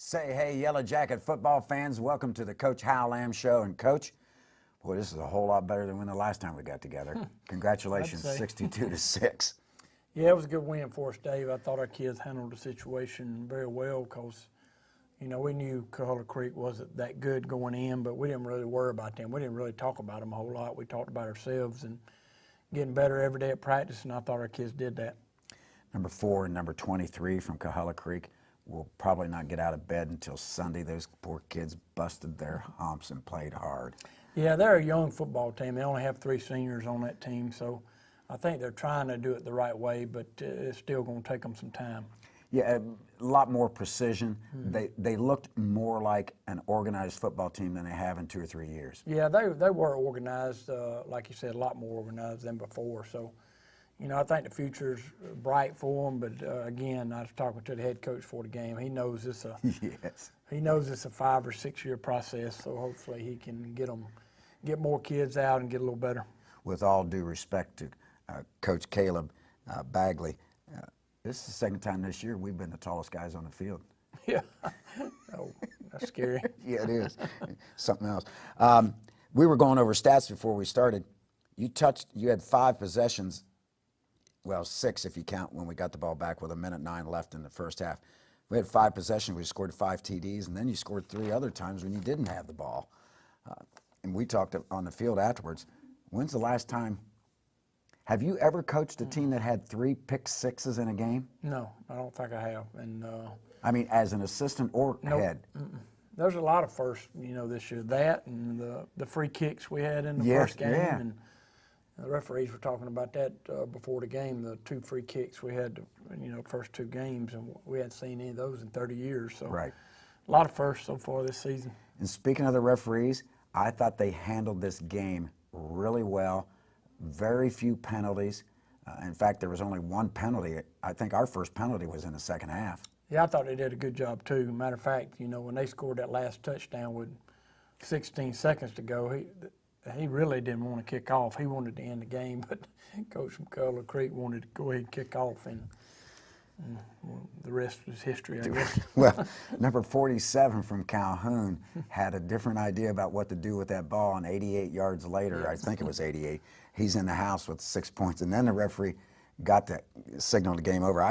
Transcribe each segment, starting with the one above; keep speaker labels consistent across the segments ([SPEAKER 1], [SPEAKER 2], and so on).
[SPEAKER 1] Say hey, Yellow Jacket football fans. Welcome to the Coach Hal Lamb Show. And Coach, boy, this is a whole lot better than when the last time we got together. Congratulations, 62-6.
[SPEAKER 2] Yeah, it was a good win for us, Dave. I thought our kids handled the situation very well because, you know, we knew Coahulla Creek wasn't that good going in, but we didn't really worry about them. We didn't really talk about them a whole lot. We talked about ourselves and getting better every day at practice, and I thought our kids did that.
[SPEAKER 1] Number 4 and number 23 from Coahulla Creek will probably not get out of bed until Sunday. Those poor kids busted their humps and played hard.
[SPEAKER 2] Yeah, they're a young football team. They only have 3 seniors on that team, so I think they're trying to do it the right way, but it's still going to take them some time.
[SPEAKER 1] Yeah, a lot more precision. They looked more like an organized football team than they have in 2 or 3 years.
[SPEAKER 2] Yeah, they were organized, like you said, a lot more organized than before. So, you know, I think the future's bright for them. But again, I was talking to the head coach for the game. He knows it's a he knows it's a 5 or 6 year process. So hopefully he can get more kids out and get a little better.
[SPEAKER 1] With all due respect to Coach Caleb Bagley, this is the second time this year we've been the tallest guys on the field.
[SPEAKER 2] Yeah. Oh, that's scary.
[SPEAKER 1] Yeah, it is. Something else. We were going over stats before we started. You had 5 possessions. Well, 6 if you count when we got the ball back with 1:09 left in the first half. We had 5 possessions. We scored 5 TDs, and then you scored 3 other times when you didn't have the ball. And we talked on the field afterwards. When's the last time? Have you ever coached a team that had 3 pick-sixes in a game?
[SPEAKER 2] No, I don't think I have. And
[SPEAKER 1] I mean, as an assistant or head?
[SPEAKER 2] There's a lot of firsts, you know, this year. That and the free kicks we had in the first game.
[SPEAKER 1] Yeah.
[SPEAKER 2] And the referees were talking about that before the game, the 2 free kicks we had, you know, first 2 games, and we hadn't seen any of those in 30 years. So
[SPEAKER 1] right.
[SPEAKER 2] A lot of firsts so far this season.
[SPEAKER 1] And speaking of the referees, I thought they handled this game really well. Very few penalties. In fact, there was only 1 penalty. I think our first penalty was in the second half.
[SPEAKER 2] Yeah, I thought they did a good job too. Matter of fact, you know, when they scored that last touchdown with 16 seconds to go, he really didn't want to kick off. He wanted to end the game, but Coach from Coahulla Creek wanted to go ahead and kick off, and the rest was history, I guess.
[SPEAKER 1] Well, number 47 from Calhoun had a different idea about what to do with that ball, and 88 yards later, I think it was 88, he's in the house with 6 points, and then the referee got that signal to game over.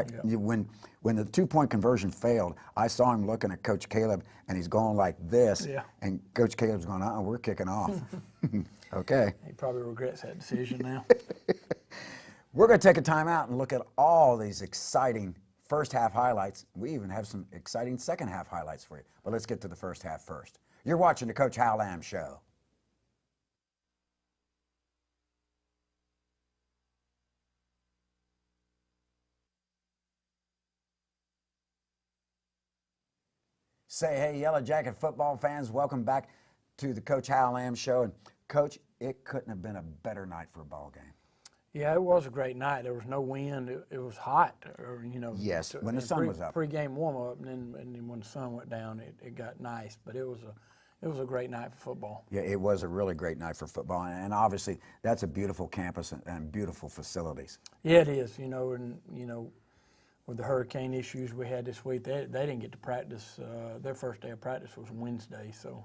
[SPEAKER 1] When the 2-point conversion failed, I saw him looking at Coach Caleb, and he's going like this, and Coach Caleb's going, we're kicking off. Okay.
[SPEAKER 2] He probably regrets that decision now.
[SPEAKER 1] We're going to take a time out and look at all these exciting first half highlights. We even have some exciting second half highlights for you. But let's get to the first half first. You're watching the Coach Hal Lamb Show. Say hey, Yellow Jacket football fans. Welcome back to the Coach Hal Lamb Show. And Coach, it couldn't have been a better night for a ball game.
[SPEAKER 2] Yeah, it was a great night. There was no wind. It was hot, you know.
[SPEAKER 1] Yes, when the sun was up.
[SPEAKER 2] Pre-game warm-up, and then when the sun went down, it got nice. But it was a great night for football.
[SPEAKER 1] Yeah, it was a really great night for football, and obviously that's a beautiful campus and beautiful facilities.
[SPEAKER 2] Yeah, it is. You know, and you know, with the hurricane issues we had this week, they didn't get to practice. Their first day of practice was Wednesday, so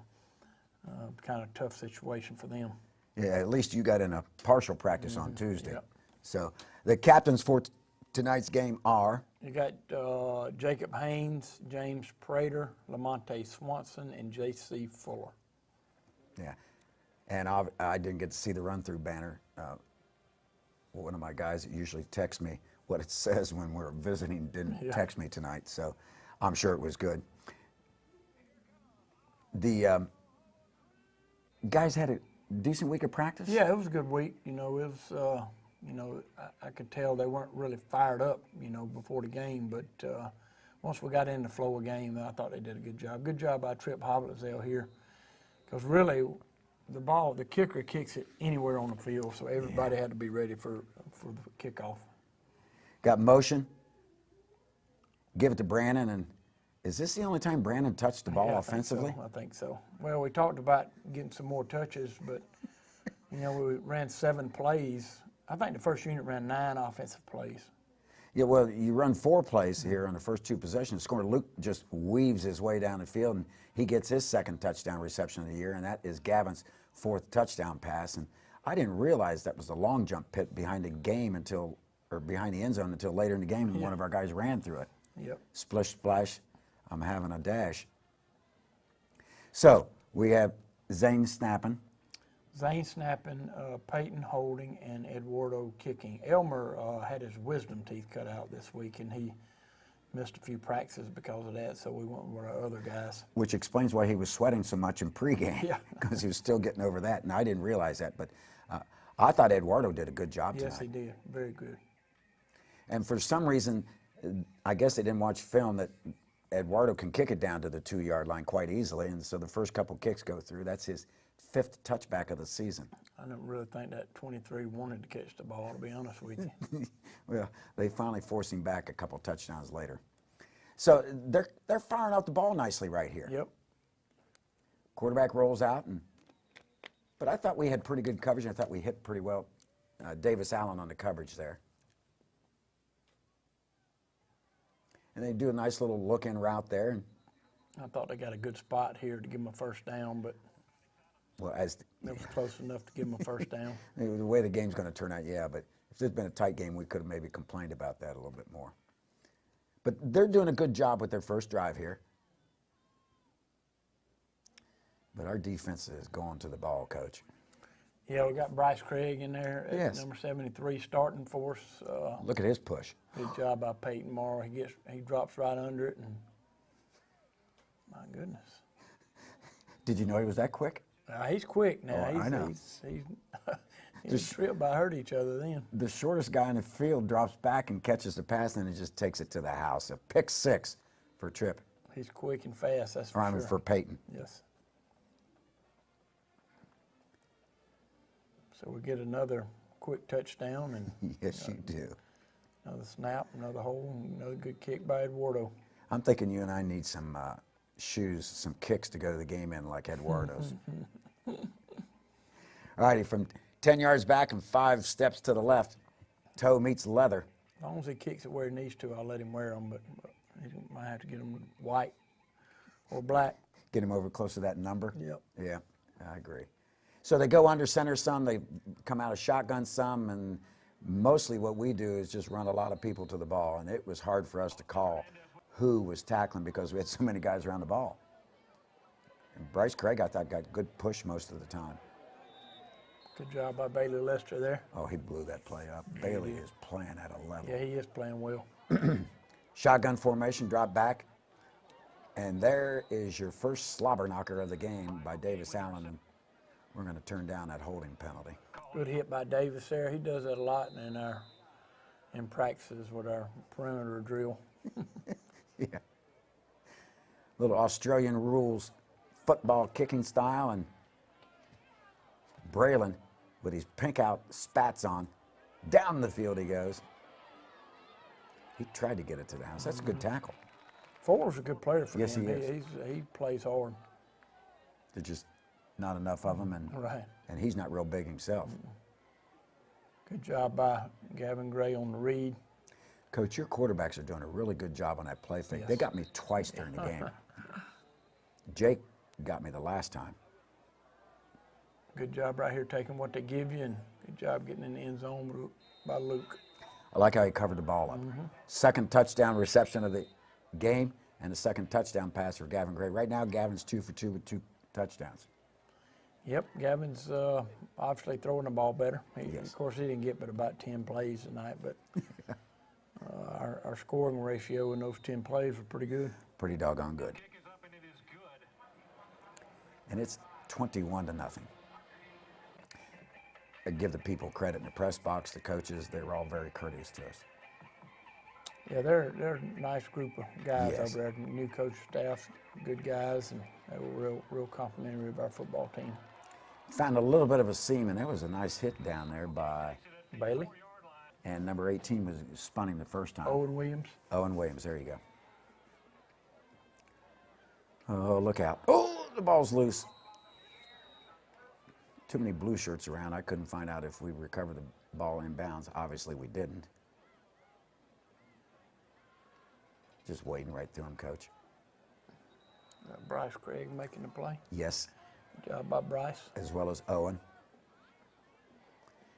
[SPEAKER 2] kind of a tough situation for them.
[SPEAKER 1] Yeah, at least you got in a partial practice on Tuesday.
[SPEAKER 2] Yep.
[SPEAKER 1] So the captains for tonight's game are?
[SPEAKER 2] You got Jacob Haynes, James Prater, Lamonte Swanson, and J.C. Fuller.
[SPEAKER 1] Yeah, and I didn't get to see the run-through banner. One of my guys that usually texts me what it says when we're visiting didn't text me tonight, so I'm sure it was good. The guys had a decent week of practice?
[SPEAKER 2] Yeah, it was a good week. You know, it was, you know, I could tell they weren't really fired up, you know, before the game. But once we got in the flow of game, I thought they did a good job. Good job by Trip Hoblitzell here. Because really, the kicker kicks it anywhere on the field, so everybody had to be ready for the kickoff.
[SPEAKER 1] Got motion. Give it to Brandon, and is this the only time Brandon touched the ball offensively?
[SPEAKER 2] I think so. Well, we talked about getting some more touches, but, you know, we ran 7 plays. I think the first unit ran 9 offensive plays.
[SPEAKER 1] Yeah, well, you run 4 plays here on the first 2 possessions. Scorer Luke just weaves his way down the field, and he gets his 2nd touchdown reception of the year, and that is Gavin's 4th touchdown pass. And I didn't realize that was the long jump pit behind the game behind the end zone until later in the game, and one of our guys ran through it.
[SPEAKER 2] Yep.
[SPEAKER 1] Splish, splash, I'm having a dash. So we have Zane snapping.
[SPEAKER 2] Zane snapping, Peyton holding, and Eduardo kicking. Elmer had his wisdom teeth cut out this week, and he missed a few practices because of that, so we went with our other guys.
[SPEAKER 1] Which explains why he was sweating so much in pregame,
[SPEAKER 2] Yeah.
[SPEAKER 1] because he was still getting over that, and I didn't realize that. But I thought Eduardo did a good job tonight.
[SPEAKER 2] Yes, he did. Very good.
[SPEAKER 1] And for some reason, I guess they didn't watch film that Eduardo can kick it down to the 2-yard line quite easily, and so the first couple kicks go through. That's his 5th touchback of the season.
[SPEAKER 2] I don't really think that 23 wanted to catch the ball, to be honest with you.
[SPEAKER 1] Well, they finally forced him back a couple touchdowns later. So they're firing out the ball nicely right here.
[SPEAKER 2] Yep.
[SPEAKER 1] Quarterback rolls out, but I thought we had pretty good coverage. I thought we hit pretty well Davis Allen on the coverage there. And they do a nice little look-in route there. And
[SPEAKER 2] I thought they got a good spot here to give them a first down, but
[SPEAKER 1] well,
[SPEAKER 2] it was close enough to give them a first down.
[SPEAKER 1] the way the game's going to turn out, yeah, but if there's been a tight game, we could have maybe complained about that a little bit more. But they're doing a good job with their first drive here. But our defense is going to the ball, Coach.
[SPEAKER 2] Yeah, we got Bryce Craig in there at
[SPEAKER 1] Yes.
[SPEAKER 2] number 73 starting for us.
[SPEAKER 1] Look at his push.
[SPEAKER 2] Good job by Peyton Morrow. He drops right under it, and my goodness.
[SPEAKER 1] Did you know he was that quick?
[SPEAKER 2] He's quick now.
[SPEAKER 1] Oh, I know.
[SPEAKER 2] He tripped by hurt each other then.
[SPEAKER 1] The shortest guy in the field drops back and catches the pass, and then he just takes it to the house. A pick 6 for Tripp.
[SPEAKER 2] He's quick and fast, that's for
[SPEAKER 1] Or I mean,
[SPEAKER 2] sure.
[SPEAKER 1] for Peyton.
[SPEAKER 2] Yes. So we get another quick touchdown, and
[SPEAKER 1] Yes, you do.
[SPEAKER 2] another snap, another hold, and another good kick by Eduardo.
[SPEAKER 1] I'm thinking you and I need some shoes, some kicks to go to the game in like Eduardo's. All righty, from 10 yards back and 5 steps to the left, toe meets leather.
[SPEAKER 2] As long as he kicks it where he needs to, I'll let him wear them, but he might have to get them white or black.
[SPEAKER 1] Get him over close to that number.
[SPEAKER 2] Yep.
[SPEAKER 1] Yeah, I agree. So they go under center some, they come out of shotgun some, and mostly what we do is just run a lot of people to the ball, and it was hard for us to call who was tackling because we had so many guys around the ball. And Bryce Craig, I thought, got good push most of the time.
[SPEAKER 2] Good job by Bailey Lester there.
[SPEAKER 1] Oh, he blew that play up. Bailey is playing at a level.
[SPEAKER 2] Yeah, he is playing well.
[SPEAKER 1] Shotgun formation, drop back. And there is your first slobber knocker of the game by Davis Allen. And we're going to turn down that holding penalty.
[SPEAKER 2] Good hit by Davis there. He does that a lot in practices with our perimeter drill.
[SPEAKER 1] Yeah. Little Australian rules football kicking style, and Braylon with his pink out spats on. Down the field he goes. He tried to get it to the house. That's a good tackle.
[SPEAKER 2] Ford's a good player for
[SPEAKER 1] Yes,
[SPEAKER 2] him.
[SPEAKER 1] he is.
[SPEAKER 2] He plays hard.
[SPEAKER 1] There's just not enough of them, and
[SPEAKER 2] Right.
[SPEAKER 1] and he's not real big himself.
[SPEAKER 2] Good job by Gavin Gray on the read.
[SPEAKER 1] Coach, your quarterbacks are doing a really good job on that play fake.
[SPEAKER 2] Yes.
[SPEAKER 1] They got me twice during the game. Jake got me the last time.
[SPEAKER 2] Good job right here taking what they give you, and good job getting in the end zone by Luke.
[SPEAKER 1] I like how he covered the ball up. Second touchdown reception of the game, and the second touchdown pass for Gavin Gray. Right now, Gavin's 2 for 2 with 2 touchdowns.
[SPEAKER 2] Yep, Gavin's obviously throwing the ball better.
[SPEAKER 1] Yes.
[SPEAKER 2] Of course, he didn't get but about 10 plays tonight, but our scoring ratio in those 10 plays were pretty good.
[SPEAKER 1] Pretty doggone good. And it's 21-0. I give the people credit in the press box, the coaches, they were all very courteous to us.
[SPEAKER 2] Yeah, they're a nice group of guys
[SPEAKER 1] Yes.
[SPEAKER 2] over there. New coach staff, good guys, and they were real complimentary of our football team.
[SPEAKER 1] Found a little bit of a seam, and there was a nice hit down there by,
[SPEAKER 2] Bailey,
[SPEAKER 1] and number 18 was spun him the first time.
[SPEAKER 2] Owen Williams.
[SPEAKER 1] Owen Williams, there you go. Oh, look out. Oh, the ball's loose. Too many blue shirts around. I couldn't find out if we recovered the ball in bounds. Obviously, we didn't. Just wading right through him, Coach.
[SPEAKER 2] Bryce Craig making the play.
[SPEAKER 1] Yes,
[SPEAKER 2] Good job by Bryce.
[SPEAKER 1] as well as Owen.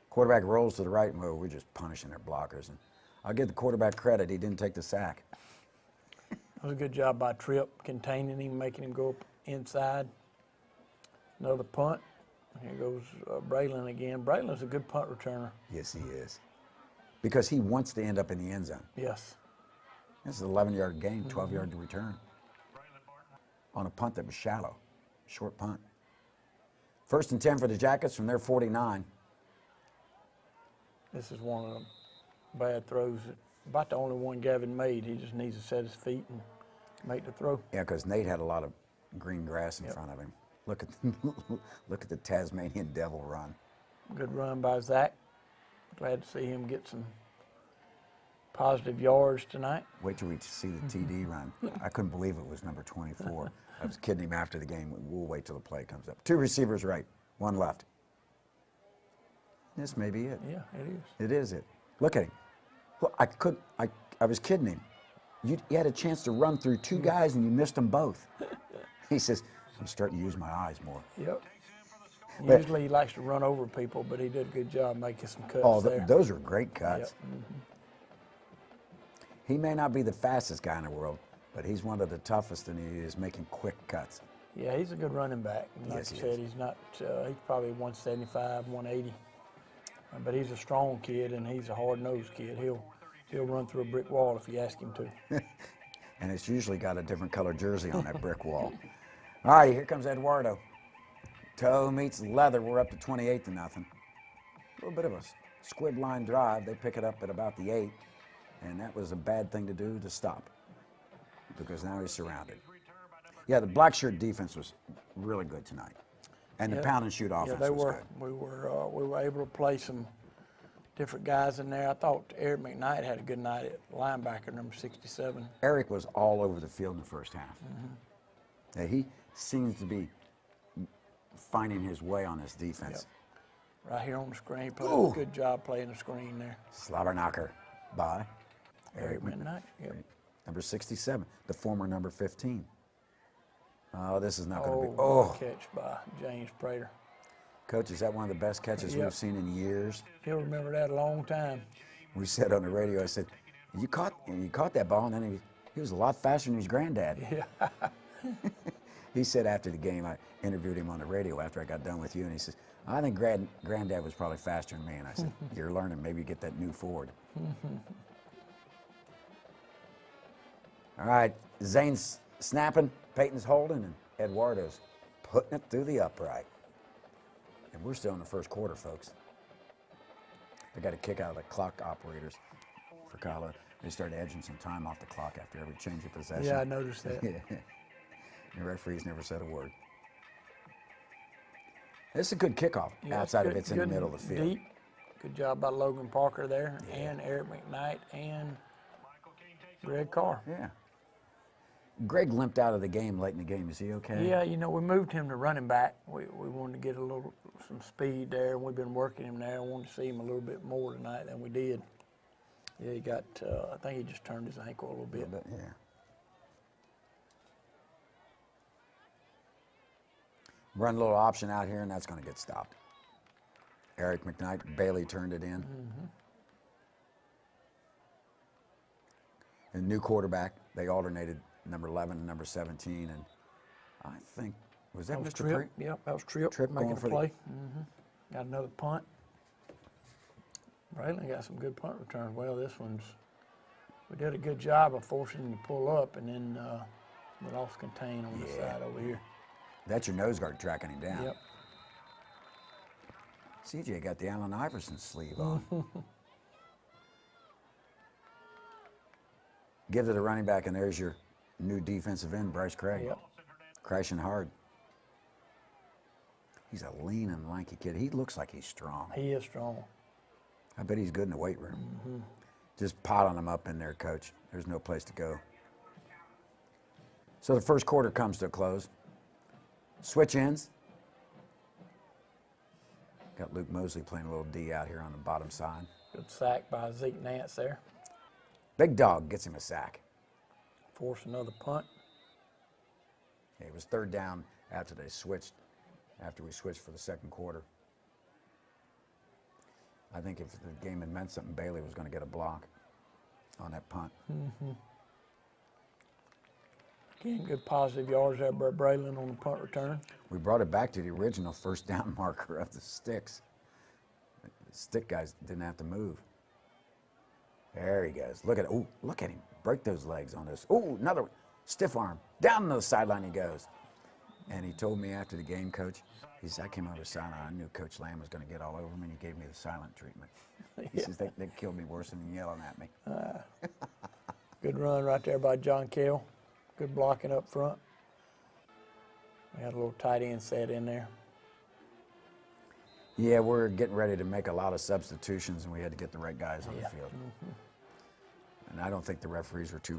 [SPEAKER 1] Quarterback rolls to the right, and we're just punishing their blockers. And I'll give the quarterback credit. He didn't take the sack.
[SPEAKER 2] That was a good job by Tripp, containing him, making him go up inside. Another punt. Here goes Braylon again. Braylon's a good punt returner.
[SPEAKER 1] Yes, he is. Because he wants to end up in the end zone.
[SPEAKER 2] Yes.
[SPEAKER 1] This is an 11-yard gain, 12-yard to return. On a punt that was shallow. Short punt. 1st and 10 for the Jackets from their 49.
[SPEAKER 2] This is one of the bad throws. About the only one Gavin made. He just needs to set his feet and make the throw.
[SPEAKER 1] Yeah, because Nate had a lot of green grass in front of him. Look at look at the Tasmanian Devil run.
[SPEAKER 2] Good run by Zach. Glad to see him get some positive yards tonight.
[SPEAKER 1] Wait till we see the TD run. I couldn't believe it was number 24. I was kidding him after the game. We'll wait till the play comes up. 2 receivers right, 1 left. This may be it.
[SPEAKER 2] Yeah, it is.
[SPEAKER 1] It is it. Look at him. Look, I was kidding him. You had a chance to run through 2 guys and you missed them both. He says, I'm starting to use my eyes more.
[SPEAKER 2] Yep.
[SPEAKER 1] But-
[SPEAKER 2] Usually he likes to run over people, but he did a good job making some cuts
[SPEAKER 1] Oh,
[SPEAKER 2] there.
[SPEAKER 1] those are great cuts.
[SPEAKER 2] Yep.
[SPEAKER 1] He may not be the fastest guy in the world, but he's one of the toughest, and he is making quick cuts.
[SPEAKER 2] Yeah, he's a good running back. Like
[SPEAKER 1] Yes,
[SPEAKER 2] I
[SPEAKER 1] he
[SPEAKER 2] said,
[SPEAKER 1] is.
[SPEAKER 2] he's not. He's probably 175, 180, but he's a strong kid and he's a hard-nosed kid. He'll run through a brick wall if you ask him to.
[SPEAKER 1] And it's usually got a different color jersey on that brick wall. All right, here comes Eduardo. Toe meets leather. We're up to 28-0. A little bit of a squid line drive. They pick it up at about the 8, and that was a bad thing to do to stop, because now he's surrounded. Yeah, the black shirt defense was really good tonight, and the
[SPEAKER 2] Yeah.
[SPEAKER 1] pound and shoot offense
[SPEAKER 2] Yeah, they
[SPEAKER 1] was
[SPEAKER 2] were.
[SPEAKER 1] good.
[SPEAKER 2] We were able to play some different guys in there. I thought Eric McKnight had a good night at linebacker, number 67.
[SPEAKER 1] Eric was all over the field in the first half. Yeah, he seems to be finding his way on this defense.
[SPEAKER 2] Right here on the screen, played
[SPEAKER 1] Ooh.
[SPEAKER 2] a good job playing the screen there.
[SPEAKER 1] Slobber knocker by
[SPEAKER 2] Eric McKnight. Yep.
[SPEAKER 1] number 67, the former number 15. Oh, this is not going to be.
[SPEAKER 2] Oh,
[SPEAKER 1] Oh,
[SPEAKER 2] catch by James Prater.
[SPEAKER 1] Coach, is that one of the best catches
[SPEAKER 2] Yep.
[SPEAKER 1] we've seen in years?
[SPEAKER 2] He'll remember that a long time.
[SPEAKER 1] We said on the radio, I said, you caught that ball, and then he was a lot faster than his granddad.
[SPEAKER 2] Yeah.
[SPEAKER 1] He said after the game, I interviewed him on the radio after I got done with you, and he says, I think granddad was probably faster than me. And I said, you're learning. Maybe get that new Ford. All right, Zane's snapping, Peyton's holding, and Eduardo's putting it through the upright. And we're still in the first quarter, folks. They got a kick out of the clock operators for Coahulla. They started edging some time off the clock after every change of possession.
[SPEAKER 2] Yeah, I noticed that.
[SPEAKER 1] The referees never said a word. This is a good kickoff.
[SPEAKER 2] Yeah,
[SPEAKER 1] Outside of
[SPEAKER 2] good-
[SPEAKER 1] it's in the
[SPEAKER 2] good
[SPEAKER 1] middle of the field.
[SPEAKER 2] Deep. Good job by Logan Parker there, and Eric McKnight, and Greg Carr.
[SPEAKER 1] Yeah. Greg limped out of the game late in the game. Is he okay?
[SPEAKER 2] Yeah, we moved him to running back. We wanted to get some speed there, and we've been working him there. I wanted to see him a little bit more tonight than we did. Yeah, he got, I think he just turned his ankle a little bit.
[SPEAKER 1] Yeah. Run a little option out here, and that's going to get stopped. Eric McKnight, Bailey turned it in. And new quarterback, they alternated number 11 and number 17, and I think, was that
[SPEAKER 2] That was
[SPEAKER 1] Mr.
[SPEAKER 2] Tripp.
[SPEAKER 1] Pre?
[SPEAKER 2] Yep, that was Tripp,
[SPEAKER 1] Tripp
[SPEAKER 2] making
[SPEAKER 1] going
[SPEAKER 2] a
[SPEAKER 1] for the-
[SPEAKER 2] play. Got another punt. Braylon got some good punt returns. Well, we did a good job of forcing him to pull up, and then we lost contain on the side over here.
[SPEAKER 1] That's your nose guard tracking him down.
[SPEAKER 2] Yep.
[SPEAKER 1] CJ got the Allen Iverson sleeve on. Give to the running back, and there's your new defensive end, Bryce Craig.
[SPEAKER 2] Yep.
[SPEAKER 1] Crashing hard. He's a lean and lanky kid. He looks like he's strong.
[SPEAKER 2] He is strong.
[SPEAKER 1] I bet he's good in the weight room. Just piling him up in there, Coach. There's no place to go. So the first quarter comes to a close. Switch ends. Got Luke Mosley playing a little D out here on the bottom side.
[SPEAKER 2] Good sack by Zeke Nance there.
[SPEAKER 1] Big Dog gets him a sack.
[SPEAKER 2] Force another punt.
[SPEAKER 1] It was third down after we switched for the second quarter. I think if the game had meant something, Bailey was going to get a block on that punt.
[SPEAKER 2] Again, good positive yards there by Braylon on the punt return.
[SPEAKER 1] We brought it back to the original first down marker of the sticks. The stick guys didn't have to move. There he goes. Look at it. Ooh, look at him. Break those legs on this. Ooh, another stiff arm. Down the sideline he goes. And he told me after the game, Coach, he said, I came over the sideline. I knew Coach Lamb was going to get all over me, and he gave me the silent treatment. He says, they killed me worse than yelling at me.
[SPEAKER 2] Good run right there by John Kell. Good blocking up front. We had a little tight end set in there.
[SPEAKER 1] Yeah, we're getting ready to make a lot of substitutions, and we had to get the right guys on the field. And I don't think the referees were too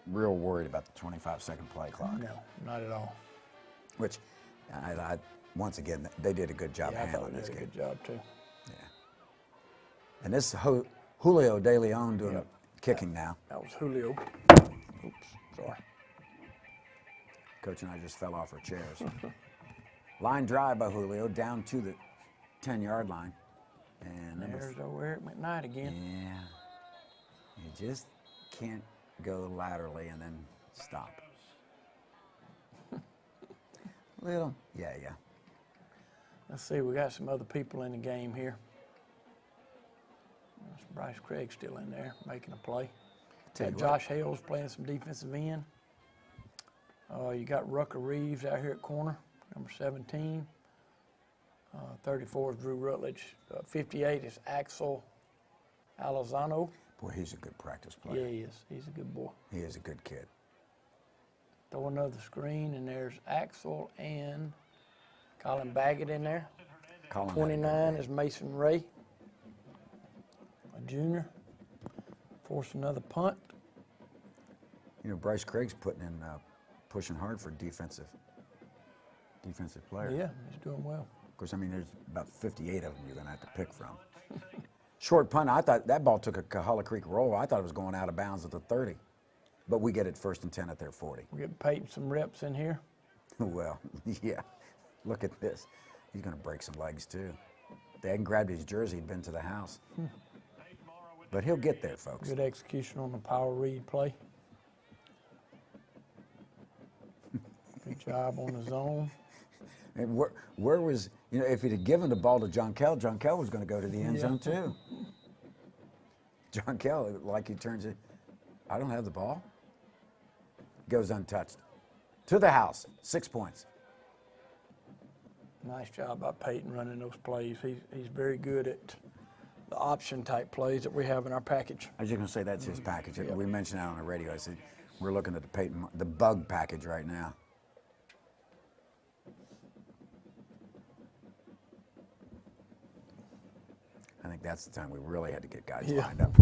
[SPEAKER 1] real worried about the 25-second play clock.
[SPEAKER 2] No, not at all.
[SPEAKER 1] Which, once again, they did a good job handling this game.
[SPEAKER 2] Good job too.
[SPEAKER 1] Yeah. And this Julio De Leon doing kicking now.
[SPEAKER 2] That was Julio. Oops, sorry.
[SPEAKER 1] Coach and I just fell off our chairs. Line drive by Julio down to the 10-yard line. And
[SPEAKER 2] there's over Eric McKnight again.
[SPEAKER 1] Yeah. You just can't go laterally and then stop. Yeah.
[SPEAKER 2] Let's see, we got some other people in the game here. There's Bryce Craig still in there, making a play. Josh Hales playing some defensive end. You got Rucker Reeves out here at corner, number 17. 34 is Drew Rutledge. 58 is Axel Alizano.
[SPEAKER 1] Boy, he's a good practice player.
[SPEAKER 2] Yeah, he is. He's a good boy.
[SPEAKER 1] He is a good kid.
[SPEAKER 2] Throw another screen, and there's Axel and Colin Baggett in there. 29 is Mason Ray, a junior. Force another punt.
[SPEAKER 1] You know, Bryce Craig's pushing hard for defensive player.
[SPEAKER 2] Yeah, he's doing well.
[SPEAKER 1] Of course, I mean, there's about 58 of them you're going to have to pick from. Short punt, I thought that ball took a Coahulla Creek roll. I thought it was going out of bounds at the 30. But we get it 1st and 10 at their 40.
[SPEAKER 2] We're getting Peyton some reps in here.
[SPEAKER 1] Well, yeah. Look at this. He's going to break some legs, too. They hadn't grabbed his jersey, he'd been to the house. But he'll get there, folks.
[SPEAKER 2] Good execution on the power read play. Good job on the zone.
[SPEAKER 1] And where was, you know, if he'd have given the ball to John Kell was going to go to the end zone, too. John Kell, like he turns it, I don't have the ball. Goes untouched. To the house, 6 points.
[SPEAKER 2] Nice job by Peyton running those plays. He's very good at the option type plays that we have in our package.
[SPEAKER 1] I was just going to say that's his package. Yep. We mentioned that on the radio. I said, we're looking at the bug package right now. I think that's the time we really had to get guys lined up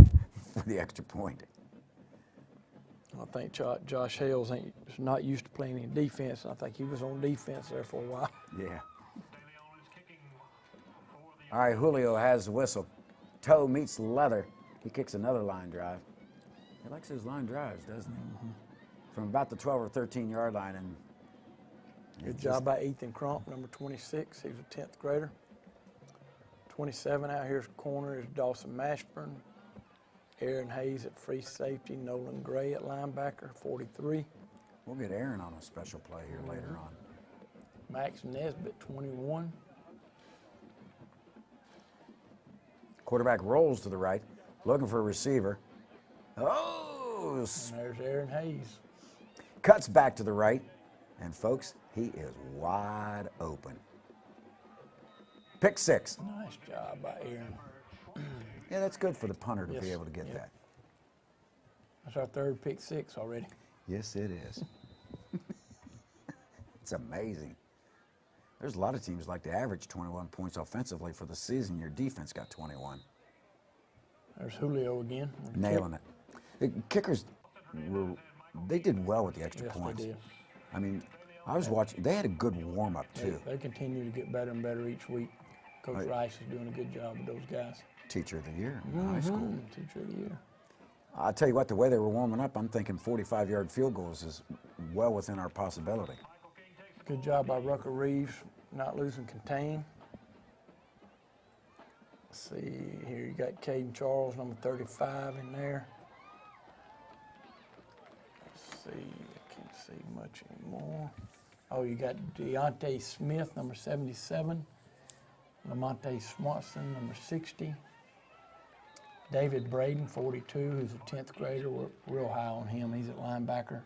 [SPEAKER 1] for the extra point.
[SPEAKER 2] I think Josh Hales is not used to playing any defense. I think he was on defense there for a while.
[SPEAKER 1] Yeah. All right, Julio has the whistle. Toe meets leather. He kicks another line drive. He likes his line drives, doesn't he? Mm-hmm. From about the 12 or 13-yard line. And
[SPEAKER 2] good job by Ethan Crump, number 26. He's a 10th grader. 27 out here's corner is Dawson Mashburn. Aaron Hayes at free safety. Nolan Gray at linebacker, 43.
[SPEAKER 1] We'll get Aaron on a special play here later on.
[SPEAKER 2] Max Nesbitt, 21.
[SPEAKER 1] Quarterback rolls to the right, looking for a receiver. Oh!
[SPEAKER 2] And there's Aaron Hayes.
[SPEAKER 1] Cuts back to the right, and folks, he is wide open. Pick 6.
[SPEAKER 2] Nice job by Aaron.
[SPEAKER 1] Yeah, that's good for the punter to be able to get that.
[SPEAKER 2] That's our 3rd pick 6 already.
[SPEAKER 1] Yes, it is. It's amazing. There's a lot of teams like to average 21 points offensively for the season. Your defense got 21.
[SPEAKER 2] There's Julio again.
[SPEAKER 1] Nailing it. The kickers, they did well with the extra points.
[SPEAKER 2] They did.
[SPEAKER 1] I mean, I was watching. They had a good warm-up, too.
[SPEAKER 2] They continue to get better and better each week. Coach Rice is doing a good job with those guys.
[SPEAKER 1] Teacher of the year in high school.
[SPEAKER 2] Teacher of the year.
[SPEAKER 1] I'll tell you what, the way they were warming up, I'm thinking 45-yard field goals is well within our possibility.
[SPEAKER 2] Good job by Rucker Reeves, not losing contain. Let's see, here you got Caden Charles, number 35 in there. Let's see, I can't see much anymore. Oh, you got Deontay Smith, number 77. Lamonte Swanson, number 60. David Braden, 42, who's a 10th grader. We're real high on him. He's at linebacker.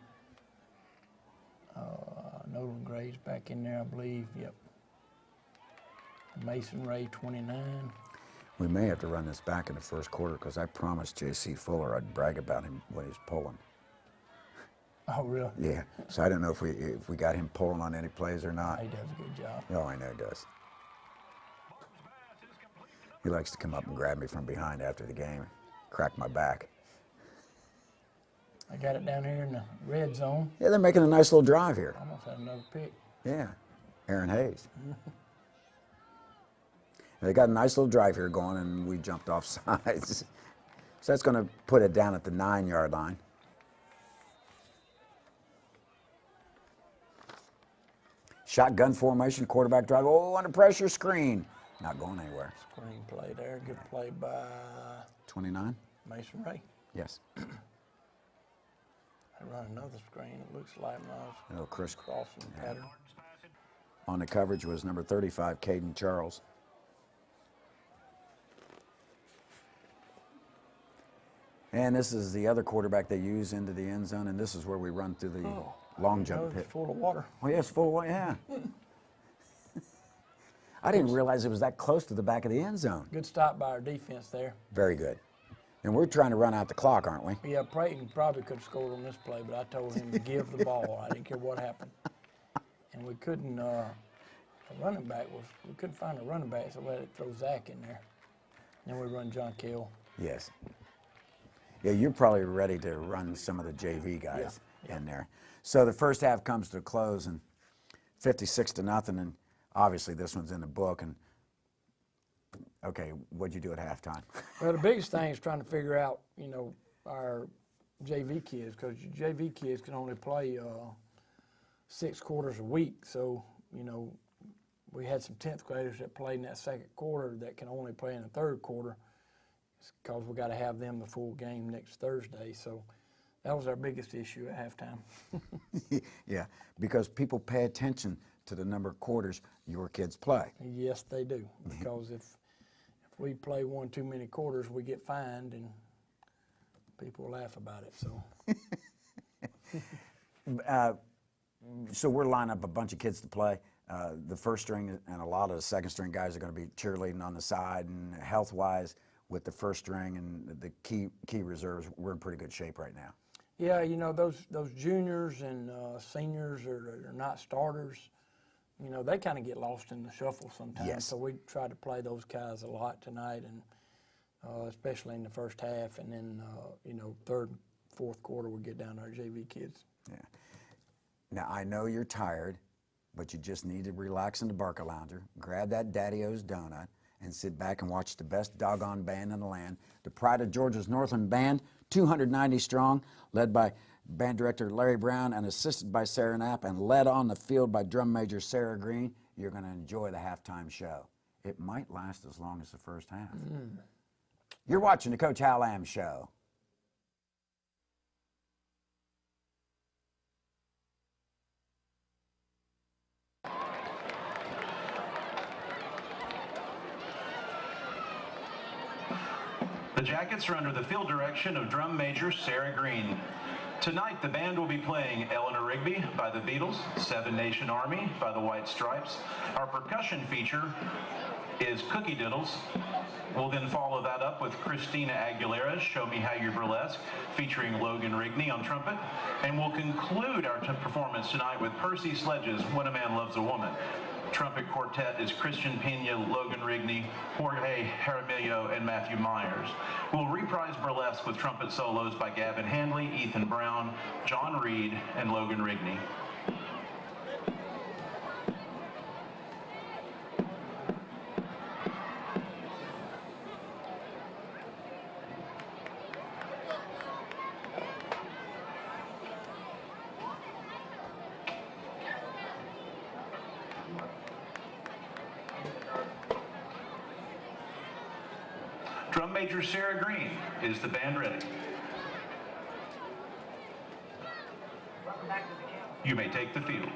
[SPEAKER 2] Nolan Gray's back in there, I believe. Yep. Mason Ray, 29.
[SPEAKER 1] We may have to run this back in the first quarter because I promised J.C. Fuller I'd brag about him when he's pulling.
[SPEAKER 2] Oh, really?
[SPEAKER 1] Yeah. So I don't know if we got him pulling on any plays or not.
[SPEAKER 2] He does a good job.
[SPEAKER 1] Oh, I know he does. He likes to come up and grab me from behind after the game, crack my back.
[SPEAKER 2] I got it down here in the red zone.
[SPEAKER 1] Yeah, they're making a nice little drive here.
[SPEAKER 2] Almost had another pick.
[SPEAKER 1] Yeah, Aaron Hayes. They got a nice little drive here going, and we jumped off sides. So that's going to put it down at the 9-yard line. Shotgun formation, quarterback drive. Oh, under pressure, screen. Not going anywhere.
[SPEAKER 2] Screen play there. Good play by
[SPEAKER 1] 29?
[SPEAKER 2] Mason Ray.
[SPEAKER 1] Yes.
[SPEAKER 2] I run another screen. It looks like
[SPEAKER 1] Oh, Chris.
[SPEAKER 2] crossing pattern.
[SPEAKER 1] On the coverage was number 35, Caden Charles. And this is the other quarterback they use into the end zone, and this is where we run through the long jump
[SPEAKER 2] It's
[SPEAKER 1] pit.
[SPEAKER 2] full of water.
[SPEAKER 1] Oh, yeah, it's full of water, yeah. I didn't realize it was that close to the back of the end zone.
[SPEAKER 2] Good stop by our defense there.
[SPEAKER 1] Very good. And we're trying to run out the clock, aren't we?
[SPEAKER 2] Yeah, Prayton probably could have scored on this play, but I told him to give the ball. I didn't care what happened. And we couldn't, we couldn't find a running back, so we had to throw Zach in there. Then we run John Kell.
[SPEAKER 1] Yes. Yeah, you're probably ready to run some of the JV guys in there. So the first half comes to a close, and 56-0, and obviously this one's in the book. And okay, what'd you do at halftime?
[SPEAKER 2] Well, the biggest thing is trying to figure out, our JV kids, because your JV kids can only play 6 quarters a week. So, we had some 10th graders that played in that second quarter that can only play in the third quarter because we got to have them the full game next Thursday. So that was our biggest issue at halftime.
[SPEAKER 1] Yeah, because people pay attention to the number of quarters your kids play.
[SPEAKER 2] Yes, they do. Because if we play one too many quarters, we get fined, and people laugh about it. So,
[SPEAKER 1] So we're lining up a bunch of kids to play. The first string and a lot of the second string guys are going to be cheerleading on the side, and health-wise, with the first string and the key reserves, we're in pretty good shape right now.
[SPEAKER 2] yeah, those juniors and seniors are not starters. They kind of get lost in the shuffle sometimes.
[SPEAKER 1] Yes.
[SPEAKER 2] So we try to play those guys a lot tonight, and especially in the first half, and then third, fourth quarter we get down to our JV kids.
[SPEAKER 1] Yeah. Now I know you're tired, but you just need to relax in the Barca Lounger, grab that Daddy-O's donut, and sit back and watch the best doggone band in the land, the Pride of Georgia's Northland Band, 290 strong, led by band director Larry Brown and assisted by Sarah Knapp, and led on the field by drum major Sarah Green. You're going to enjoy the halftime show. It might last as long as the first half. You're watching the Coach Hal Lamb Show.
[SPEAKER 3] The Jackets are under the field direction of drum major Sarah Green. Tonight, the band will be playing Eleanor Rigby by the Beatles, Seven Nation Army by the White Stripes. Our percussion feature is Cookie Diddles. We'll then follow that up with Christina Aguilera's Show Me How You Burlesque, featuring Logan Rigney on trumpet. And we'll conclude our performance tonight with Percy Sledge's When a Man Loves a Woman. Trumpet quartet is Christian Pena, Logan Rigney, Jorge Jaramillo, and Matthew Myers. We'll reprise burlesque with trumpet solos by Gavin Handley, Ethan Brown, John Reed, and Logan Rigney. Drum Major Sarah Green, is the band ready? You may take the field.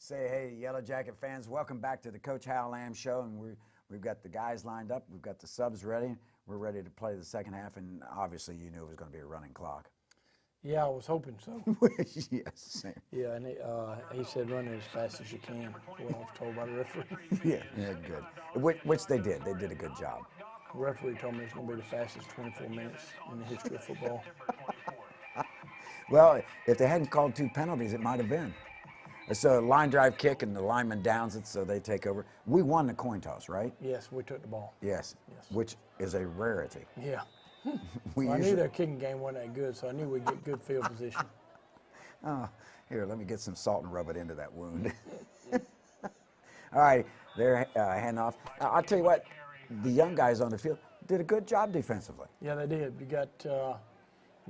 [SPEAKER 1] Say hey, Yellow Jacket fans, welcome back to the Coach Hal Lamb Show, and we've got the guys lined up, we've got the subs ready, we're ready to play the second half, and obviously you knew it was going to be a running clock.
[SPEAKER 2] Yeah, I was hoping so.
[SPEAKER 1] Yes, same.
[SPEAKER 2] Yeah, and he said run it as fast as you can. What I was told by the referee.
[SPEAKER 1] Yeah, good. Which they did. They did a good job.
[SPEAKER 2] The referee told me it's going to be the fastest 24 minutes in the history of football.
[SPEAKER 1] Well, if they hadn't called 2 penalties, it might have been. It's a line drive kick, and the lineman downs it, so they take over. We won the coin toss, right?
[SPEAKER 2] Yes, we took the ball.
[SPEAKER 1] Yes.
[SPEAKER 2] Yes.
[SPEAKER 1] Which is a rarity.
[SPEAKER 2] Yeah.
[SPEAKER 1] We
[SPEAKER 2] Well, I knew
[SPEAKER 1] usually-
[SPEAKER 2] their kicking game wasn't that good, so I knew we'd get good field position.
[SPEAKER 1] Oh, here, let me get some salt and rub it into that wound. All right, they're handoff. I'll tell you what, the young guys on the field did a good job defensively.
[SPEAKER 2] Yeah, they did. You got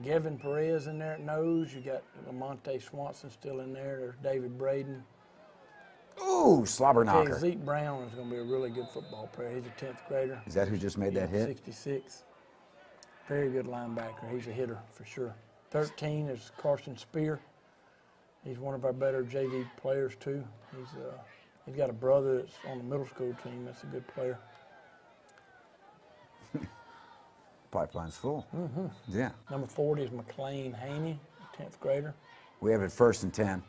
[SPEAKER 2] Gavin Perez in there at nose. You got Lamonte Swanson still in there. There's David Braden.
[SPEAKER 1] Ooh, slobber
[SPEAKER 2] Okay,
[SPEAKER 1] knocker.
[SPEAKER 2] Zeke Brown is going to be a really good football player. He's a 10th grader.
[SPEAKER 1] Is that who just made that hit?
[SPEAKER 2] 66. Very good linebacker. He's a hitter for sure. 13 is Carson Spear. He's one of our better JV players too. He's got a brother that's on the middle school team. That's a good player.
[SPEAKER 1] Pipeline's full. Mm-hmm. Yeah.
[SPEAKER 2] Number 40 is McLean Haney, 10th grader.
[SPEAKER 1] We have it 1st and 10.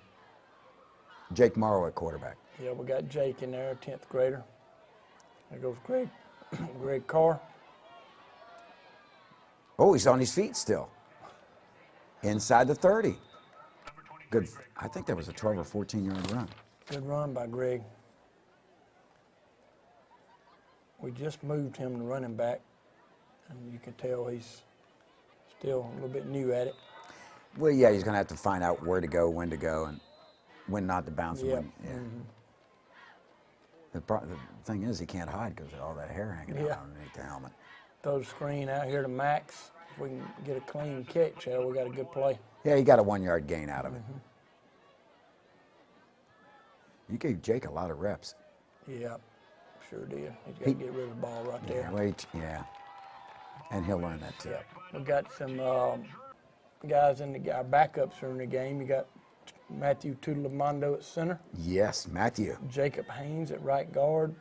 [SPEAKER 1] Jake Morrow at quarterback.
[SPEAKER 2] Yeah, we got Jake in there, 10th grader. There goes Greg. Greg Carr.
[SPEAKER 1] Oh, he's on his feet still. Inside the 30. Good. I think that was a 12 or 14-yard run.
[SPEAKER 2] Good run by Greg. We just moved him to running back, and you can tell he's still a little bit new at it.
[SPEAKER 1] Well, yeah, he's going to have to find out where to go, when to go, and when not to bounce. And
[SPEAKER 2] Yeah.
[SPEAKER 1] when, yeah.
[SPEAKER 2] Mm-hmm.
[SPEAKER 1] The thing is, he can't hide because of all that hair hanging
[SPEAKER 2] Yeah.
[SPEAKER 1] out underneath the helmet.
[SPEAKER 2] Throw the screen out here to Max. If we can get a clean catch there, we got a good play.
[SPEAKER 1] Yeah, he got a 1-yard gain out of it.
[SPEAKER 2] Mm-hmm.
[SPEAKER 1] You gave Jake a lot of reps.
[SPEAKER 2] Yeah, sure did. He's got to get rid of the ball right there.
[SPEAKER 1] Wait, yeah. And he'll learn that too.
[SPEAKER 2] Yeah, we got some guys our backups are in the game. You got Matthew Tudelamondo at center,
[SPEAKER 1] Yes, Matthew.
[SPEAKER 2] Jacob Haynes at right guard,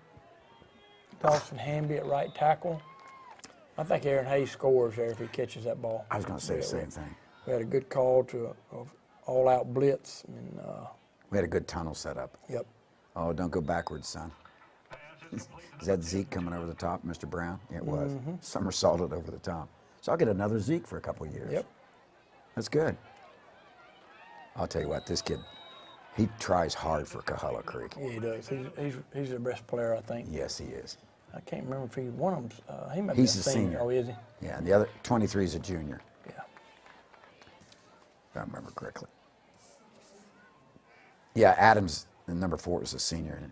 [SPEAKER 2] Dawson Hamby at right tackle. I think Aaron Hayes scores there if he catches that ball.
[SPEAKER 1] I was going to say the same thing.
[SPEAKER 2] We had a good call to an all-out blitz, and
[SPEAKER 1] We had a good tunnel set up.
[SPEAKER 2] yep.
[SPEAKER 1] Oh, don't go backwards, son. Is that Zeke coming over the top, Mr. Brown? Yeah, it was. Somersaulted over the top. So I'll get another Zeke for a couple of years.
[SPEAKER 2] Yep.
[SPEAKER 1] That's good. I'll tell you what, this kid, he tries hard for Coahulla Creek.
[SPEAKER 2] Yeah, he does. He's the best player, I think.
[SPEAKER 1] Yes, he is.
[SPEAKER 2] I can't remember if one of them. He might be
[SPEAKER 1] He's
[SPEAKER 2] a
[SPEAKER 1] a
[SPEAKER 2] senior.
[SPEAKER 1] senior.
[SPEAKER 2] Oh, is he?
[SPEAKER 1] Yeah, and the other 23 is a junior,
[SPEAKER 2] Yeah.
[SPEAKER 1] if I remember correctly. Yeah, Adams, the number 4, is a senior.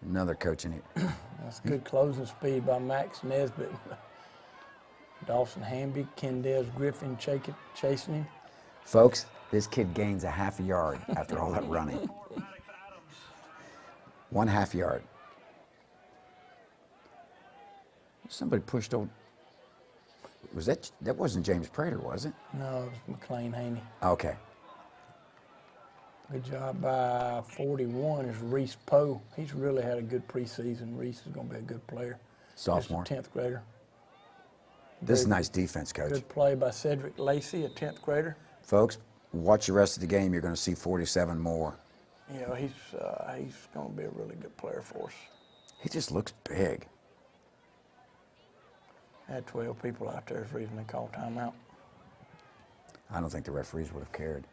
[SPEAKER 1] Another coach in here.
[SPEAKER 2] That's good closing speed by Max Nesbitt. Dawson Hamby, Kendez Griffin chasing him.
[SPEAKER 1] Folks, this kid gains a half a yard after all that running. 1/2 yard. Somebody pushed old. Was that wasn't James Prater, was it?
[SPEAKER 2] No, it was McLean Haney.
[SPEAKER 1] Okay.
[SPEAKER 2] Good job by 41 is Reese Poe. He's really had a good preseason. Reese is going to be a good player.
[SPEAKER 1] Sophomore.
[SPEAKER 2] Just a 10th grader.
[SPEAKER 1] This is nice defense, Coach.
[SPEAKER 2] Good play by Cedric Lacey, a 10th grader.
[SPEAKER 1] Folks, watch the rest of the game. You're going to see 47 more.
[SPEAKER 2] You know, he's going to be a really good player for us.
[SPEAKER 1] He just looks big.
[SPEAKER 2] Had 12 people out there is the reason they called timeout.
[SPEAKER 1] I don't think the referees would have cared.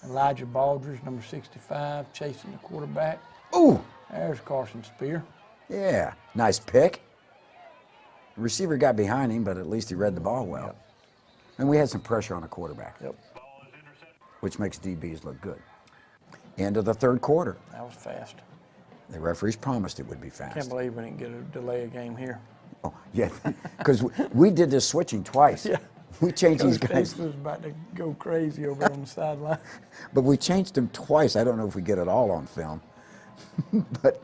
[SPEAKER 2] Elijah Baldridge, number 65, chasing the quarterback.
[SPEAKER 1] Ooh!
[SPEAKER 2] There's Carson Spear.
[SPEAKER 1] Yeah, nice pick. The receiver got behind him, but at least he read the ball well.
[SPEAKER 2] Yep.
[SPEAKER 1] And we had some pressure on the quarterback,
[SPEAKER 2] Yep,
[SPEAKER 1] which makes DBs look good. End of the 3rd quarter.
[SPEAKER 2] that was fast.
[SPEAKER 1] The referees promised it would be
[SPEAKER 2] Can't
[SPEAKER 1] fast.
[SPEAKER 2] believe we didn't get a delay of game here.
[SPEAKER 1] Oh, yeah, because we did this switching twice.
[SPEAKER 2] Yeah.
[SPEAKER 1] We changed these
[SPEAKER 2] Coach
[SPEAKER 1] guys,
[SPEAKER 2] Casey was about to go crazy over on the sideline.
[SPEAKER 1] but we changed them twice. I don't know if we get it all on film, but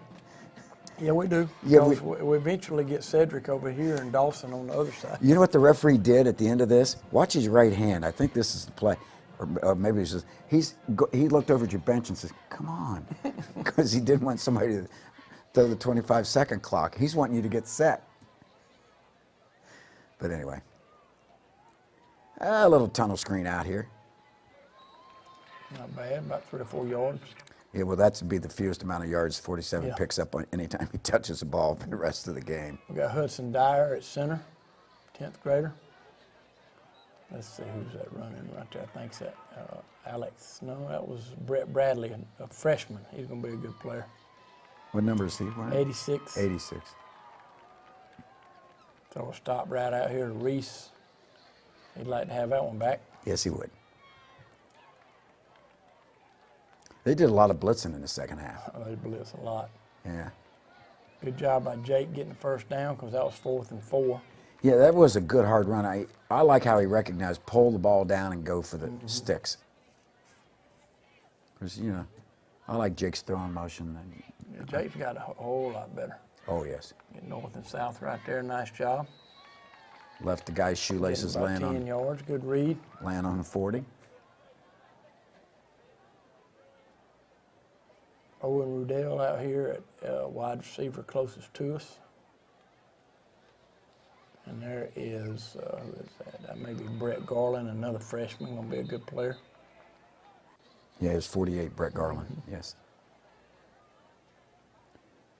[SPEAKER 2] Yeah, we do.
[SPEAKER 1] Yeah,
[SPEAKER 2] Because we eventually get Cedric over here and Dawson on the other side.
[SPEAKER 1] you know what the referee did at the end of this? Watch his right hand. I think this is the play. or maybe he looked over at your bench and says, "Come on," because he didn't want somebody to throw the 25-second clock. He's wanting you to get set. But anyway, a little tunnel screen out here.
[SPEAKER 2] Not bad, about 3 or 4 yards.
[SPEAKER 1] Yeah, well, that's be the fewest amount of yards 47
[SPEAKER 2] Yeah.
[SPEAKER 1] picks up on anytime he touches the ball for the rest of the game.
[SPEAKER 2] We got Hudson Dyer at center, 10th grader. Let's see who's that running right there. I think that Alex. No, that was Brett Bradley, a freshman. He's going to be a good player.
[SPEAKER 1] What number is he wearing?
[SPEAKER 2] 86.
[SPEAKER 1] 86.
[SPEAKER 2] So we'll stop right out here to Reese. He'd like to have that one back.
[SPEAKER 1] Yes, he would. They did a lot of blitzing in the second half.
[SPEAKER 2] They blitz a lot.
[SPEAKER 1] Yeah.
[SPEAKER 2] Good job by Jake getting the first down because that was 4th and 4.
[SPEAKER 1] Yeah, that was a good hard run. I like how he recognized pull the ball down and go for the sticks. Because, you know, I like Jake's throwing motion.
[SPEAKER 2] Yeah, Jake's got a whole lot better.
[SPEAKER 1] Oh, yes.
[SPEAKER 2] Get north and south right there. Nice job.
[SPEAKER 1] Left the guy's shoelaces
[SPEAKER 2] About
[SPEAKER 1] laying
[SPEAKER 2] 10
[SPEAKER 1] on,
[SPEAKER 2] yards. Good read.
[SPEAKER 1] laying on the 40.
[SPEAKER 2] Owen Rudell out here at wide receiver closest to us. And there is, who is that? That may be Brett Garland, another freshman, going to be a good player.
[SPEAKER 1] Yeah, it's 48, Brett Garland. Yes.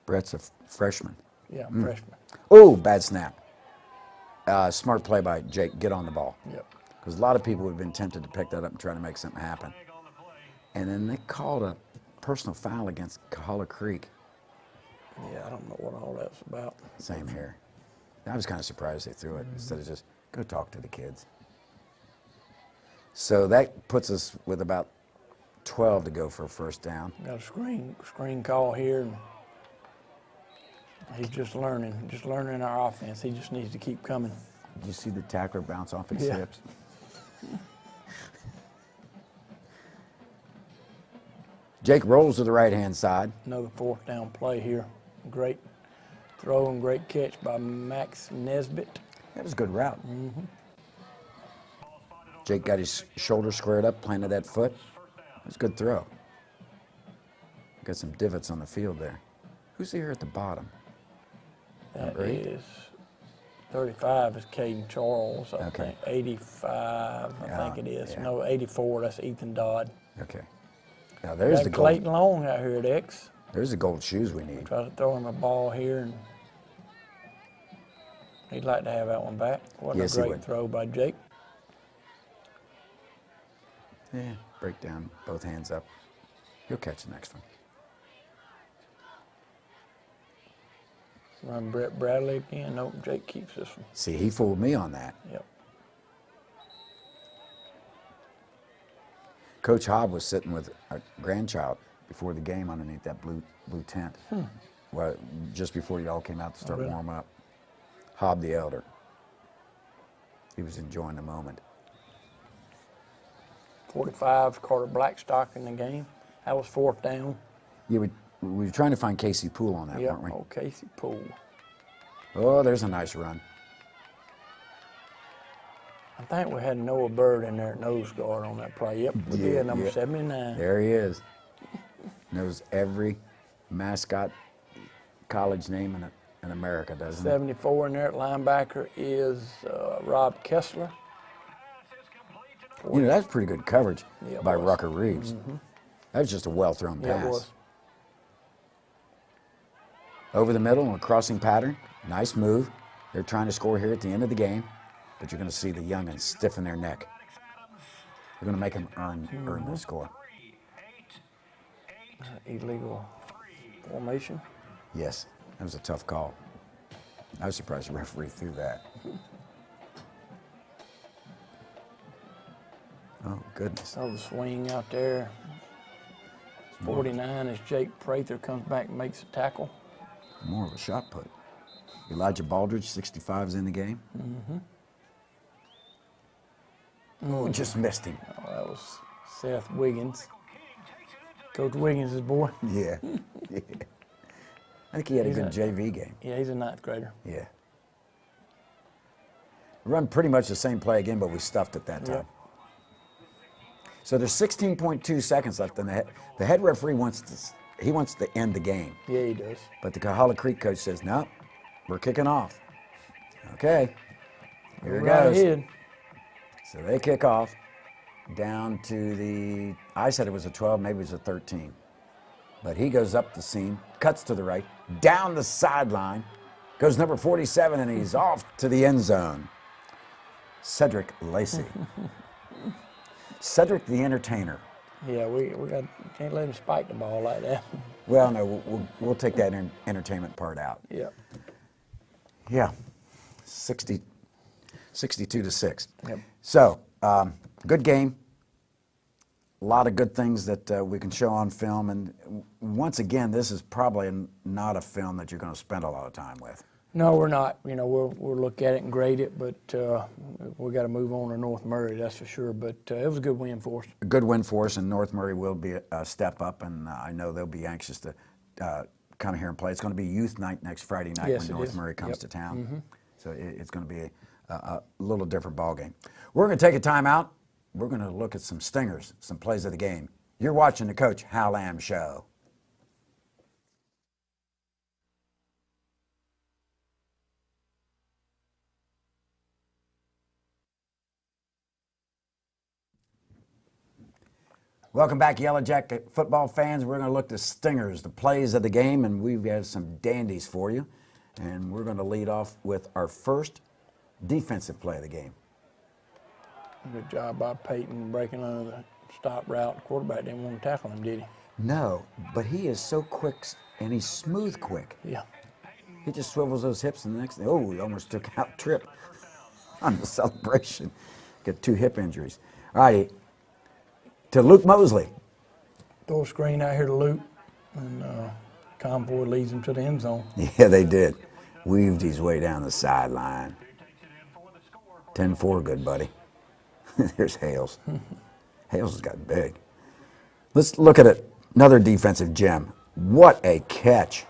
[SPEAKER 1] Brett's a freshman.
[SPEAKER 2] Yeah, freshman.
[SPEAKER 1] Oh, bad snap. Smart play by Jake. Get on the ball.
[SPEAKER 2] Yep.
[SPEAKER 1] Because a lot of people would have been tempted to pick that up and try to make something happen. And then they called a personal foul against Coahulla Creek.
[SPEAKER 2] Yeah, I don't know what all that's about.
[SPEAKER 1] Same here. I was kind of surprised they threw it instead of just go talk to the kids. So that puts us with about 12 to go for a first down.
[SPEAKER 2] Got a screen call here, and he's just learning our offense. He just needs to keep coming.
[SPEAKER 1] Did you see the tackler bounce off his
[SPEAKER 2] Yeah.
[SPEAKER 1] hips? Jake rolls to the right-hand side.
[SPEAKER 2] Another 4th down play here. Great throw and great catch by Max Nesbitt.
[SPEAKER 1] That was a good route. Jake got his shoulder squared up, planted that foot. It was a good throw. Got some divots on the field there. Who's here at the bottom?
[SPEAKER 2] That
[SPEAKER 1] Number 8?
[SPEAKER 2] is 35 is Caden Charles, I
[SPEAKER 1] Okay.
[SPEAKER 2] think. 85, I think it is.
[SPEAKER 1] yeah.
[SPEAKER 2] No, 84, that's Ethan Dodd.
[SPEAKER 1] Okay. Now there's
[SPEAKER 2] Got
[SPEAKER 1] the
[SPEAKER 2] Clayton
[SPEAKER 1] gold.
[SPEAKER 2] Long out here at X.
[SPEAKER 1] There's the gold shoes we need.
[SPEAKER 2] Try to throw him a ball here, and he'd like to have that one back. What
[SPEAKER 1] Yes,
[SPEAKER 2] a
[SPEAKER 1] he
[SPEAKER 2] great
[SPEAKER 1] would.
[SPEAKER 2] throw by Jake.
[SPEAKER 1] Yeah. Break down, both hands up. He'll catch the next one.
[SPEAKER 2] Run Brett Bradley again. Nope, Jake keeps this one.
[SPEAKER 1] See, he fooled me on that.
[SPEAKER 2] Yep.
[SPEAKER 1] Coach Hobb was sitting with a grandchild before the game underneath that blue tent. Well, just before y'all came out to start
[SPEAKER 2] really?
[SPEAKER 1] warm up. Hobb the elder. He was enjoying the moment.
[SPEAKER 2] 45, Carter Blackstock in the game. That was 4th down.
[SPEAKER 1] Yeah, we were trying to find Casey Poole on that,
[SPEAKER 2] Yep,
[SPEAKER 1] weren't we?
[SPEAKER 2] oh, Casey Poole.
[SPEAKER 1] Oh, there's a nice run.
[SPEAKER 2] I think we had Noah Bird in there at nose guard on that play. Yep, we did, number 79.
[SPEAKER 1] There he is. Knows every mascot college name in America, doesn't he?
[SPEAKER 2] 74 in there at linebacker is Rob Kessler.
[SPEAKER 1] You know, that's pretty good coverage
[SPEAKER 2] Yeah, it
[SPEAKER 1] by
[SPEAKER 2] was.
[SPEAKER 1] Rucker Reeves. That was just a well-thrown
[SPEAKER 2] Yeah,
[SPEAKER 1] pass.
[SPEAKER 2] it was.
[SPEAKER 1] Over the middle in a crossing pattern. Nice move. They're trying to score here at the end of the game, but you're going to see the youngins stiffen their neck. They're going to make them earn the score.
[SPEAKER 2] Illegal formation.
[SPEAKER 1] Yes, that was a tough call. I was surprised the referee threw that. Oh, goodness.
[SPEAKER 2] Another swing out there. 49 as Jake Prather comes back and makes a tackle.
[SPEAKER 1] More of a shot put. Elijah Baldridge, 65, is in the game. Oh, just missed him.
[SPEAKER 2] Oh, that was Seth Wiggins. Coach Wiggins' boy.
[SPEAKER 1] Yeah. Yeah. I think he had a
[SPEAKER 2] He's
[SPEAKER 1] good
[SPEAKER 2] a-
[SPEAKER 1] JV game.
[SPEAKER 2] Yeah, he's a 9th grader.
[SPEAKER 1] Yeah. We run pretty much the same play again, but we stuffed it that time.
[SPEAKER 2] Yep.
[SPEAKER 1] So there's 16.2 seconds left, and the head referee wants to end the game.
[SPEAKER 2] Yeah, he does.
[SPEAKER 1] But the Coahulla Creek coach says, no, we're kicking off. Okay, here it
[SPEAKER 2] Right
[SPEAKER 1] goes.
[SPEAKER 2] ahead.
[SPEAKER 1] So they kick off down to the, I said it was a 12, maybe it was a 13. But he goes up the seam, cuts to the right, down the sideline, goes number 47, and he's off to the end zone. Cedric Lacey. Cedric the Entertainer.
[SPEAKER 2] Yeah, we can't let him spike the ball like that.
[SPEAKER 1] Well, no, we'll take that entertainment part out.
[SPEAKER 2] Yeah.
[SPEAKER 1] Yeah, 62 to 6.
[SPEAKER 2] Yep.
[SPEAKER 1] So, good game. A lot of good things that we can show on film. And once again, this is probably not a film that you're going to spend a lot of time with.
[SPEAKER 2] No, we're not. You know, we'll look at it and grade it, but we got to move on to North Murray, that's for sure. But it was a good win for us.
[SPEAKER 1] A good win for us, and North Murray will be a step up, and I know they'll be anxious to come here and play. It's going to be youth night next Friday night
[SPEAKER 2] Yes,
[SPEAKER 1] when
[SPEAKER 2] it
[SPEAKER 1] North
[SPEAKER 2] is.
[SPEAKER 1] Murray comes
[SPEAKER 2] Yep.
[SPEAKER 1] to town. So it's going to be a little different ball game. We're going to take a timeout. We're going to look at some stingers, some plays of the game. You're watching the Coach Hal Lamb Show. Welcome back, Yellow Jacket football fans. We're going to look at the stingers, the plays of the game, and we've got some dandies for you. And we're going to lead off with our first defensive play of the game.
[SPEAKER 2] Good job by Peyton breaking under the stop route. The quarterback didn't want to tackle him, did he?
[SPEAKER 1] No, but he is so quick, and he's smooth quick.
[SPEAKER 2] Yeah.
[SPEAKER 1] He just swivels those hips, and the next thing, oh, he almost took out Trip on the celebration. Got 2 hip injuries. All righty, to Luke Mosley.
[SPEAKER 2] Throw a screen out here to Luke, and Convoy leads him to the end zone.
[SPEAKER 1] Yeah, they did. Weaved his way down the sideline. 10-4, good buddy. There's Hales. Hales has got big. Let's look at it. Another defensive gem. What a catch.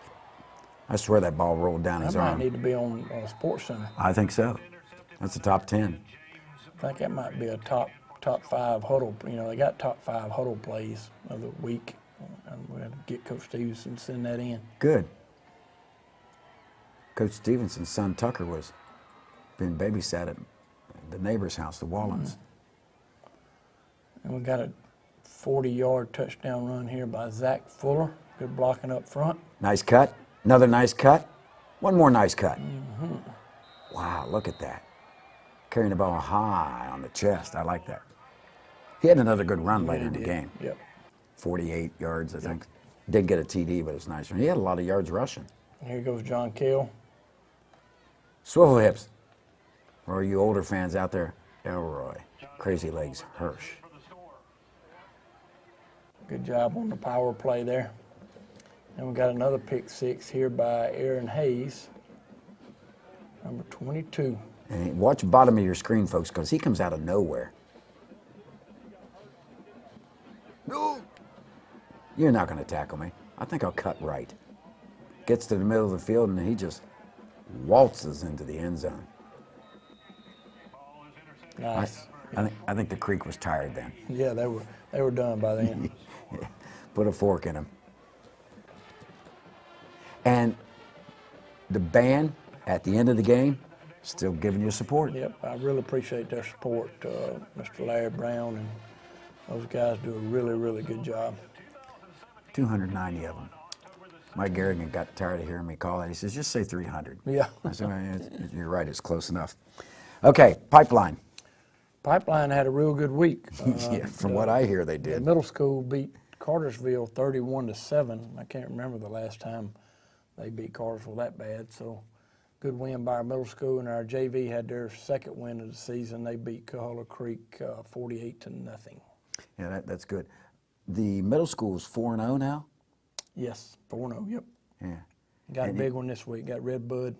[SPEAKER 1] I swear that ball rolled down his
[SPEAKER 2] That might
[SPEAKER 1] arm.
[SPEAKER 2] need to be on Sports Center.
[SPEAKER 1] I think so. That's a top 10.
[SPEAKER 2] I think that might be a top 5 huddle. You know, they got top 5 huddle plays of the week. And we're going to get Coach Stevenson to send that in.
[SPEAKER 1] Good. Coach Stevenson's son Tucker was being babysat at the neighbor's house, the Wallens.
[SPEAKER 2] And we got a 40-yard touchdown run here by Zach Fuller. Good blocking up front.
[SPEAKER 1] Nice cut. Another nice cut. One more nice cut. Wow, look at that. Carrying the ball high on the chest. I like that. He had another good run later in the game.
[SPEAKER 2] Yep.
[SPEAKER 1] 48 yards, I think. Did get a TD, but it's nice. He had a lot of yards rushing.
[SPEAKER 2] Here goes John Kell.
[SPEAKER 1] Swivel hips. For all you older fans out there, Elroy. Crazy Legs Hirsch.
[SPEAKER 2] Good job on the power play there. And we got another pick 6 here by Aaron Hayes, number 22.
[SPEAKER 1] And watch the bottom of your screen, folks, because he comes out of nowhere. No. You're not going to tackle me. I think I'll cut right. Gets to the middle of the field, and he just waltzes into the end zone.
[SPEAKER 2] Nice.
[SPEAKER 1] I think the Creek was tired then.
[SPEAKER 2] Yeah, they were done by then.
[SPEAKER 1] Put a fork in him. And the band at the end of the game still giving you support.
[SPEAKER 2] Yep, I really appreciate their support. Mr. Larry Brown and those guys do a really, really good job.
[SPEAKER 1] 290 of them. Mike Garrigan got tired of hearing me call that. He says, just say 300.
[SPEAKER 2] Yeah.
[SPEAKER 1] I said, "Well, you're right, it's close enough. Okay, Pipeline.
[SPEAKER 2] Pipeline had a real good week.
[SPEAKER 1] Yeah, from what I hear, they
[SPEAKER 2] The
[SPEAKER 1] did.
[SPEAKER 2] middle school beat Cartersville 31-7. I can't remember the last time they beat Cartersville that bad. So good win by our middle school, and our JV had their second win of the season. They beat Coahulla Creek 48-0.
[SPEAKER 1] Yeah, that's good. The middle school's 4-0 now?
[SPEAKER 2] Yes, 4-0. Yep.
[SPEAKER 1] Yeah.
[SPEAKER 2] Got a big one this week. Got Red Bud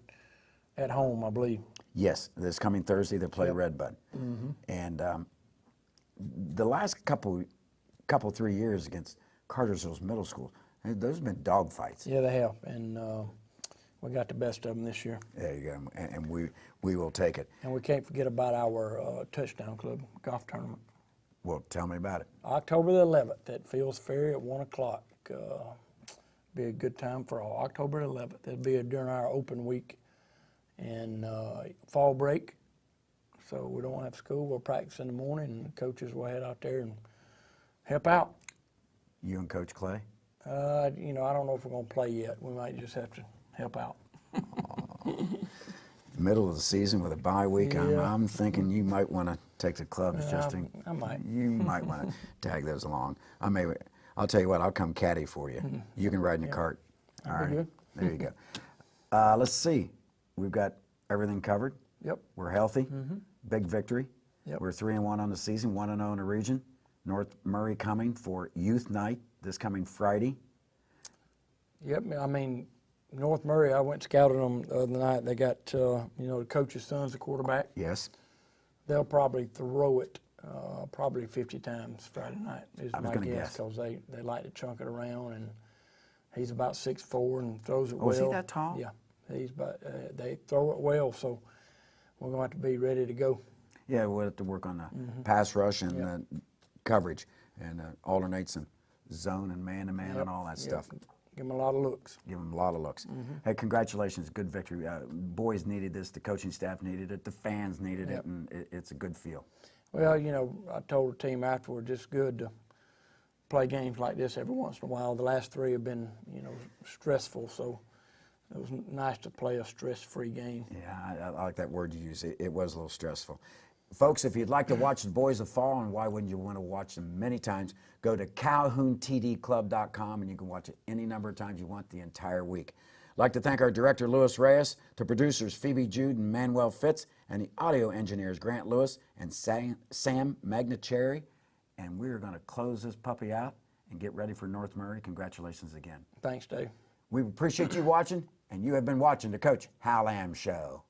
[SPEAKER 2] at home, I believe.
[SPEAKER 1] Yes, this coming Thursday they play
[SPEAKER 2] Yep.
[SPEAKER 1] Red Bud. And the last couple 3 years against Cartersville's middle school, those have been dogfights.
[SPEAKER 2] Yeah, they have, and we got the best of them this year.
[SPEAKER 1] There you go, and we will take it.
[SPEAKER 2] And we can't forget about our touchdown club golf tournament.
[SPEAKER 1] Well, tell me about it.
[SPEAKER 2] October the 11th at Fields Ferry at 1 o'clock. Be a good time for all. October 11th. It'll be during our open week and fall break. So we don't have school. We'll practice in the morning, and the coaches will head out there and help out.
[SPEAKER 1] You and Coach Clay?
[SPEAKER 2] You know, I don't know if we're going to play yet. We might just have to help out.
[SPEAKER 1] Middle of the season with a bye week,
[SPEAKER 2] Yeah.
[SPEAKER 1] I'm thinking you might want to take the clubs just in.
[SPEAKER 2] I might.
[SPEAKER 1] You might want to tag those along. I'll tell you what, I'll come caddy for you. You can ride in the cart. All
[SPEAKER 2] That'd be
[SPEAKER 1] right.
[SPEAKER 2] good.
[SPEAKER 1] There you go. Let's see. We've got everything covered.
[SPEAKER 2] Yep.
[SPEAKER 1] We're healthy. Big victory.
[SPEAKER 2] Yep.
[SPEAKER 1] We're 3-1 on the season, 1-0 in the region. North Murray coming for Youth Night this coming Friday.
[SPEAKER 2] Yep. I mean, North Murray, I went scouting them the other night. They got, you know, the coach's son's the quarterback.
[SPEAKER 1] Yes.
[SPEAKER 2] They'll probably throw it probably 50 times Friday night, is
[SPEAKER 1] I was
[SPEAKER 2] my
[SPEAKER 1] gonna
[SPEAKER 2] guess,
[SPEAKER 1] guess.
[SPEAKER 2] because they like to chunk it around, and he's about 6'4" and throws it well.
[SPEAKER 1] Oh, is he that tall?
[SPEAKER 2] Yeah, he's about, they throw it well, so we're going to have to be ready to go.
[SPEAKER 1] Yeah, we'll have to work on the pass rush and coverage and alternate some zone and man-to-man and all that stuff.
[SPEAKER 2] Give them a lot of looks.
[SPEAKER 1] Give them a lot of looks. Hey, congratulations, good victory. Boys needed this, the coaching staff needed it, the fans needed it, and it's a good feel.
[SPEAKER 2] Well, you know, I told the team afterwards, it's good to play games like this every once in a while. The last three have been, you know, stressful, so it was nice to play a stress-free game.
[SPEAKER 1] Yeah, I like that word you use. It was a little stressful. Folks, if you'd like to watch the Boys of Fall, and why wouldn't you want to watch them many times, go to CalhounTDClub.com, and you can watch it any number of times you want the entire week. I'd like to thank our director, Louis Reyes, to producers Phoebe Jude and Manuel Fitz, and the audio engineers Grant Lewis and Sam Magnacheri. And we're going to close this puppy out and get ready for North Murray. Congratulations again.
[SPEAKER 2] Thanks, Dave.
[SPEAKER 1] We appreciate you watching, and you have been watching the Coach Hal Lamb Show.